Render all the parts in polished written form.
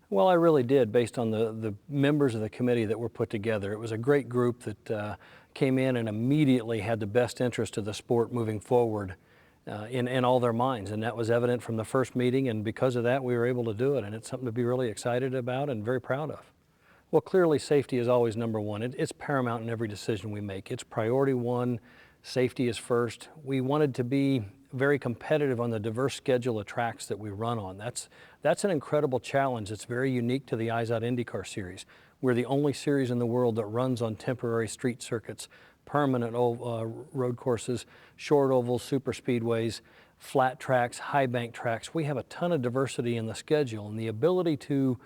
Well, I really did, based on the members of the committee that were put together. It was a great group that came in and immediately had the best interest of the sport moving forward in all their minds, and that was evident from the first meeting, and because of that we were able to do it, and it's something to be really excited about and very proud of. Well, clearly safety is always number one. It's paramount in every decision we make. It's priority one. Safety is first. We wanted to be very competitive on the diverse schedule of tracks that we run on. That's an incredible challenge. It's very unique to the IZOD IndyCar series. We're the only series in the world that runs on temporary street circuits, permanent road courses, short ovals, super speedways, flat tracks, high bank tracks. We have a ton of diversity in the schedule, and the ability to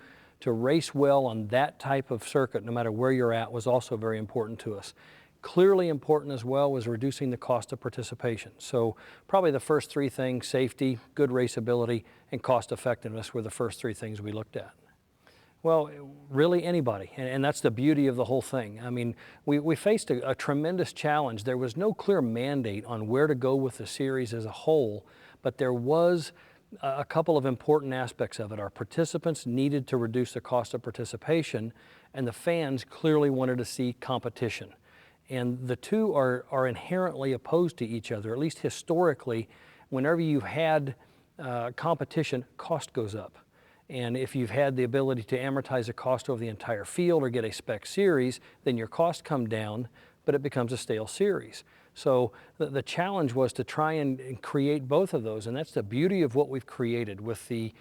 race well on that type of circuit, no matter where you're at, was also very important to us. Clearly important as well was reducing the cost of participation. So probably the first three things, safety, good raceability, and cost effectiveness, were the first three things we looked at. Well, really anybody, and that's the beauty of the whole thing. I mean, we faced a tremendous challenge. There was no clear mandate on where to go with the series as a whole, but there was a couple of important aspects of it. Our participants needed to reduce the cost of participation, and the fans clearly wanted to see competition. And the two are inherently opposed to each other, at least historically. Whenever you've had competition, cost goes up. And if you've had the ability to amortize the cost over the entire field or get a spec series, then your costs come down, but it becomes a stale series. So the challenge was to try and create both of those, and that's the beauty of what we've created with the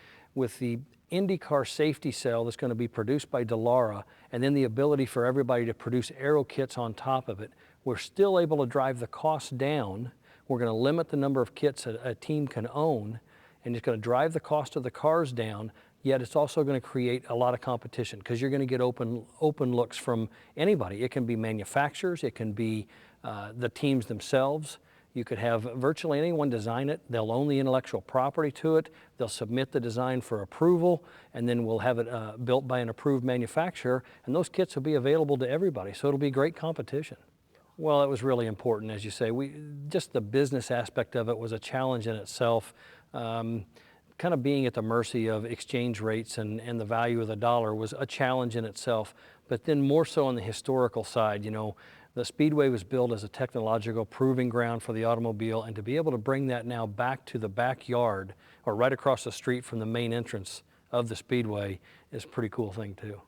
IndyCar safety cell that's going to be produced by Dallara, and then the ability for everybody to produce aero kits on top of it. We're still able to drive the cost down. We're going to limit the number of kits a team can own, and it's going to drive the cost of the cars down, yet it's also going to create a lot of competition, because you're going to get open looks from anybody. It can be manufacturers, it can be the teams themselves. You could have virtually anyone design it. They'll own the intellectual property to it. They'll submit the design for approval, and then we'll have it built by an approved manufacturer, and those kits will be available to everybody. So it'll be great competition. Well, it was really important, as you say. Just the business aspect of it was a challenge in itself. Kind of being at the mercy of exchange rates and the value of the dollar was a challenge in itself. But then more so on the historical side, you know, the Speedway was built as a technological proving ground for the automobile, and to be able to bring that now back to the backyard or right across the street from the main entrance of the Speedway is a pretty cool thing too.